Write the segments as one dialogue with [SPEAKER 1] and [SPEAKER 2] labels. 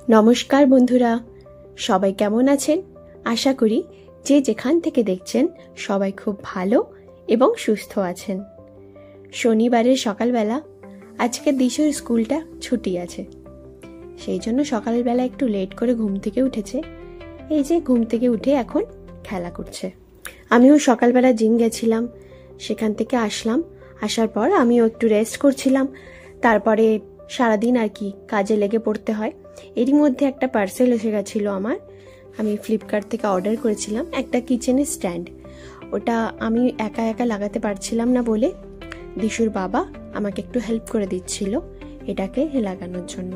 [SPEAKER 1] নমস্কার বন্ধুরা, সবাই কেমন আছেন? আশা করি যে যেখান থেকে দেখছেন সবাই খুব ভালো এবং সুস্থ আছেন। শনিবারের সকালবেলা আজকে দিশুর স্কুলটা ছুটি আছে, সেই জন্য সকালবেলা একটু লেট করে ঘুম থেকে উঠেছে। এই যে ঘুম থেকে উঠে এখন খেলা করছে। আমিও সকালবেলা জিম গেছিলাম, সেখান থেকে আসলাম। আসার পর আমিও একটু রেস্ট করছিলাম। তারপরে সারাদিন আর কি কাজে লেগে পড়তে হয়। এরই মধ্যে একটা পার্সেল এসে গেছিলো আমার। আমি ফ্লিপকার্ট থেকে অর্ডার করেছিলাম একটা কিচেনের স্ট্যান্ড। ওটা আমি একা একা লাগাতে পারছিলাম না বলে দিশুর বাবা আমাকে একটু হেল্প করে দিচ্ছিল এটাকে লাগানোর জন্য।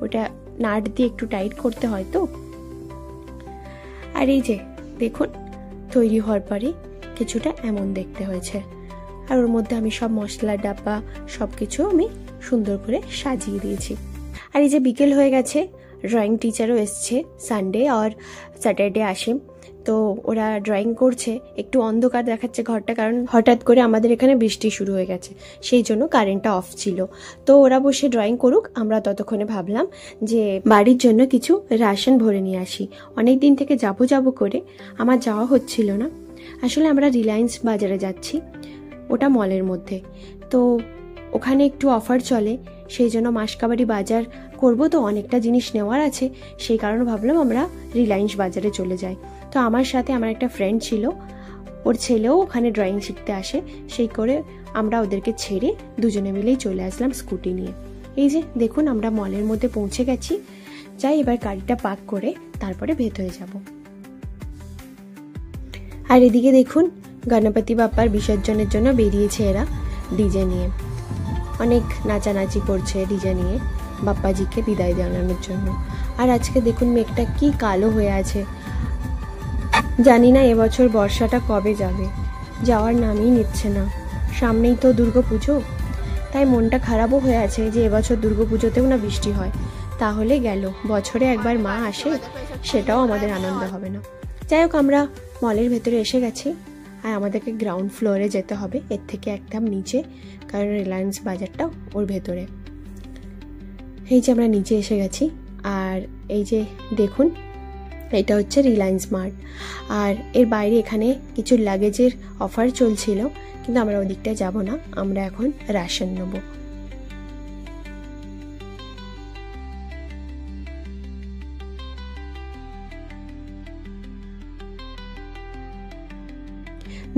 [SPEAKER 1] ওটা নাট দিয়ে একটু টাইট করতে হয় তো। আর এই যে দেখুন, তৈরি হওয়ার পরে কিছুটা এমন দেখতে হয়েছে। আর ওর মধ্যে আমি সব মশলার ডাব্বা সব কিছু আমি সুন্দর করে সাজিয়ে দিয়েছি। আর এই যে বিকেল হয়ে গেছে, ড্রয়িং টিচারও এসছে। সানডে আর স্যাটারডে আসে, তো ওরা ড্রয়িং করছে। একটু অন্ধকার দেখাচ্ছে ঘরটা, কারণ হঠাৎ করে আমাদের এখানে বৃষ্টি শুরু হয়ে গেছে, সেই জন্য কারেন্টটা অফ ছিল। তো ওরা বসে ড্রয়িং করুক, আমরা ততক্ষণে ভাবলাম যে বাড়ির জন্য কিছু রাশন ভরে নিয়ে আসি। অনেক দিন থেকে যাবো করে আমার যাওয়া হচ্ছিল না। আসলে আমরা রিলায়েন্স বাজারে যাচ্ছি, ওটা মলের মধ্যে। তো ওখানে একটু অফার চলে, সেই জন্য মাসকাবারি বাজার করব, তো অনেকটা জিনিস নেওয়ার আছে। সেই কারণে ভাবলাম আমরা রিলায়েন্স বাজারে চলে যাই। তো আমার সাথে আমার একটা ফ্রেন্ড ছিল, ওর ছেলেও ওখানে ড্রয়িং শিখতে আসে। সেই করে আমরা ওদেরকে ছেড়ে দুজনে মিলেই চলে আসলাম স্কুটি নিয়ে। এই যে দেখুন, আমরা মলের মধ্যে পৌঁছে গেছি। যাই এবার গাড়িটা পার্ক করে তারপরে ভেতরে যাব। আর এদিকে দেখুন, গণপতি বাপ্পার বিসর্জনের জন্য বেরিয়েছে এরা ডিজে নিয়ে। অনেক নাচানাচি করছে ডিজে নিয়ে বাপ্পাজিকে বিদায় জানানোর জন্য। আর আজকে দেখুন মেঘটা কি কালো হয়ে আছে। জানি না এবছর বর্ষাটা কবে যাবে, যাওয়ার নামই নিচ্ছে না। সামনেই তো দুর্গাপুজো, তাই মনটা খারাপও হয়ে আছে যে এবছর দুর্গাপুজোতেও না বৃষ্টি হয়। তাহলে গেল, বছরে একবার মা আসে, সেটাও আমাদের আনন্দ হবে না। যাই হোক, আমরা মলের ভেতরে এসে গেছি। আর আমাদেরকে গ্রাউন্ড ফ্লোরে যেতে হবে, এর থেকে একদম নিচে, কারণ রিলায়েন্স বাজারটা ওর ভেতরে। এই যে আমরা নিচে এসে গেছি। আর এই যে দেখুন, এটা হচ্ছে রিলায়েন্স মার্ট। আর এর বাইরে এখানে কিছু লাগেজের অফার চলছিল, কিন্তু আমরা ওই দিকটায় যাব না, আমরা এখন রেশন নেব।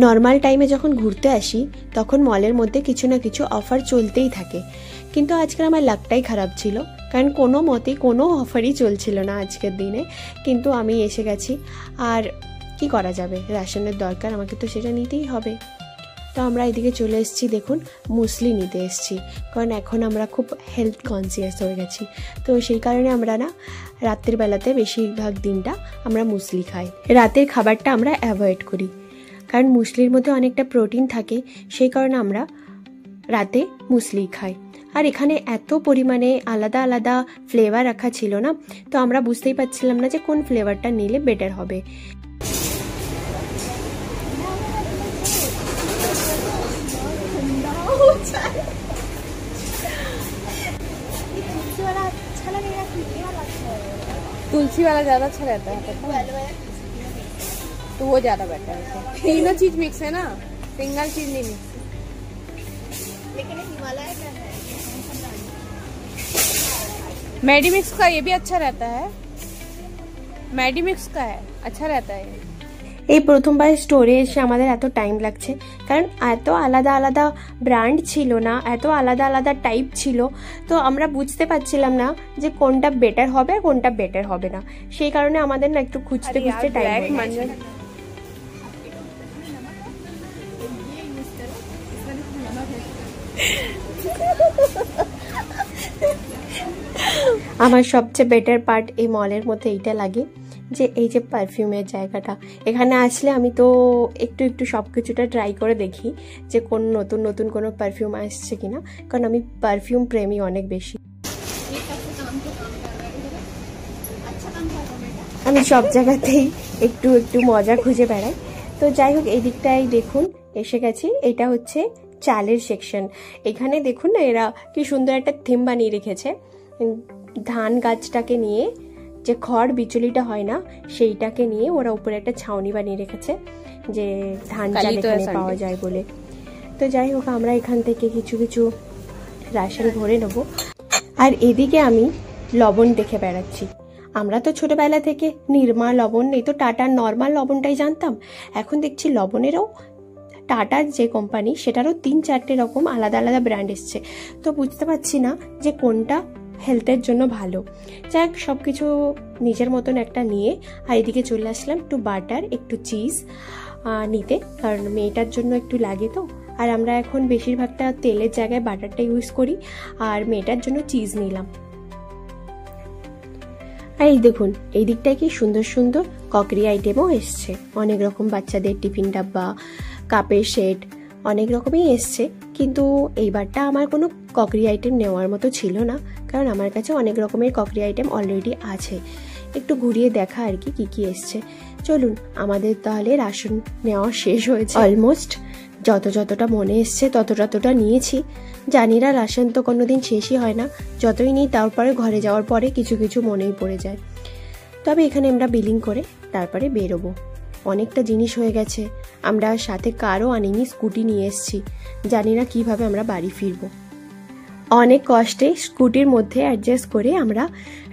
[SPEAKER 1] নর্মাল টাইমে যখন ঘুরতে আসি তখন মলের মধ্যে কিছু না কিছু অফার চলতেই থাকে, কিন্তু আজকে আমার লাকটাই খারাপ ছিল, কারণ কোনো মতেই কোনো অফারই চলছিল না আজকের দিনে। কিন্তু আমি এসে গেছি, আর কি করা যাবে, রেশনের দরকার, আমাকে তো সেটা নিতেই হবে। তো আমরা এদিকে চলে এসেছি, দেখুন মুসলি নিতে এসেছি, কারণ এখন আমরা খুব হেলথ কনসিয়াস হয়ে গেছি। তো সেই কারণে আমরা না রাতের বেলাতে বেশিরভাগ দিনটা আমরা মুসলি খাই, রাতের খাবারটা আমরা অ্যাভয়েড করি, কারণ মুসলির মধ্যে অনেকটা প্রোটিন থাকে। সেই কারণে আমরা রাতে মুসলি খাই। আর এখানে এত পরিমাণে আলাদা আলাদা ফ্লেভার রাখা ছিল না, তো আমরা বুঝতেই পারছিলাম না যে কোন ফ্লেভারটা নিলে বেটার হবে।
[SPEAKER 2] तुलसी वाला ज्यादा अच्छा रहता है, तो वो ज्यादा बेटर है। तीनों चीज मिक्स है ना, सिंगल चीज नहीं मिक्स। लेकिन हिमालय का है, मेडिमिक्स का ये भी अच्छा रहता है, मेडिमिक्स का है अच्छा रहता है।
[SPEAKER 1] এই প্রথমবার স্টোরে এসে আমাদের এত টাইম লাগছে, কারণ এত আলাদা আলাদা ব্র্যান্ড ছিল না, এত আলাদা আলাদা টাইপ ছিল, তো আমরা বুঝতে পারছিলাম না যে কোনটা বেটার হবে আর কোনটা বেটার হবে না। সেই কারণে আমাদের না একটু খুঁজতে খুঁজতে টাইম হয়ে গেছে। আমার সবচেয়ে বেটার পার্ট এই মলের মধ্যে এইটা লাগে, যে এই যে পারফিউমের জায়গাটা। এখানে আসলে আমি তো একটু একটু সব কিছুটা ট্রাই করে দেখি যে কোন নতুন নতুন কোনো পারফিউম আসছে কিনা, কারণ আমি পারফিউম প্রেমী অনেক বেশি। আমি সব জায়গাতেই একটু একটু মজা খুঁজে বেড়াই। তো যাই হোক, এই দিকটাই দেখুন এসে গেছি। এটা হচ্ছে চালের সেকশন। এখানে দেখুন না, এরা কি সুন্দর একটা থিম বানিয়ে রেখেছে। ধান গাছটাকে নিয়ে যে খড় বিচুলিটা হয় না সেইটাকে নিয়ে ওরা উপরে একটা ছাউনি বানিয়ে রেখেছে, যে ধান চাল এখানে পাওয়া যায় বলে। তো যাই হোক, আমরা এখান থেকে কিছু কিছু রাশন ভরে নেব। আর এদিকে আমি লবণ দেখে বেড়াচ্ছি। আমরা তো ছোটবেলা থেকে নির্মা লবণ, এই তো টাটার নর্মাল লবণটাই জানতাম। এখন দেখছি লবণেরও টাটার যে কোম্পানি সেটারও 3-4টে রকম আলাদা আলাদা ব্র্যান্ড এসছে। তো বুঝতে পারছি না যে কোনটা হেলথের জন্য ভালো। যাই হোক, সব কিছু নিজের মতন একটা নিয়ে আর এদিকে চলে আসলাম একটু বাটার, একটু চিজ নিতে, কারণ মেয়েটার জন্য একটু লাগে তো। আর আমরা এখন বেশিরভাগটা তেলের জায়গায় বাটারটা ইউজ করি, আর মেয়েটার জন্য চিজ নিলাম। আর এই দেখুন, এই দিকটায় কি সুন্দর সুন্দর ককরি আইটেমও এসছে, অনেক রকম বাচ্চাদের টিফিন ডাব্বা, কাপের সেট, অনেক রকমই এসছে। কিন্তু এইবারটা আমার কোনো ককরি আইটেম নেওয়ার মতো ছিল না, কারণ আমার কাছে অনেক রকমের ককরি আইটেম অলরেডি আছে। একটু ঘুরিয়ে দেখা আর কি কি এসছে। চলুন, আমাদের তাহলে রাশন নেওয়া শেষ হয়েছে অলমোস্ট। যতটা মনে এসছে ততটা নিয়েছি। জানি না, রাশন তো কোনোদিন শেষই হয় না, যতই নিই তারপরে ঘরে যাওয়ার পরে কিছু কিছু মনেই পড়ে যায়। তবে এখানে আমরা বিলিং করে তারপরে বেরোবো। অনেকটা জিনিস হয়ে গেছে, আমরা সাথে কারও আনিনি, স্কুটি নিয়ে এসেছি। জানি না কিভাবে আমরা বাড়ি ফিরবো। অনেক কষ্টে স্কুটির মধ্যে অ্যাডজাস্ট করে আমরা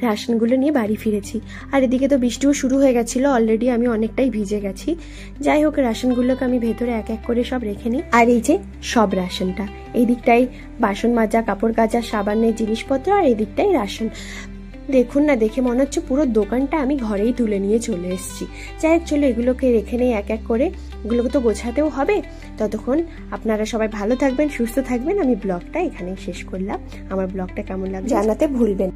[SPEAKER 1] রাশনগুলো নিয়ে বাড়ি ফিরেছি। আর এদিকে তো বৃষ্টিও শুরু হয়ে গেছিলো, অলরেডি আমি অনেকটাই ভিজে গেছি। যাই হোক, রাশনগুলোকে আমি ভেতরে এক এক করে সব রেখে নিই। আর এই যে সব রাশনটা, এই দিকটাই বাসন মাজা, কাপড় কাচা, সাবানের জিনিসপত্র, আর এই দিকটাই রাশন। দেখুন না, দেখে মনে হচ্ছে পুরো দোকানটা আমি ঘরেই তুলে নিয়ে চলে এসেছি। যাই হোক, চলো এগুলোকে রেখে নেই এক এক করে, এগুলোকে তো গোছাতেও হবে। ততক্ষণ আপনারা সবাই ভালো থাকবেন, সুস্থ থাকবেন। আমি ব্লগটা এখানেই শেষ করলাম। আমার ব্লগটা কেমন লাগবে জানাতে ভুলবেন।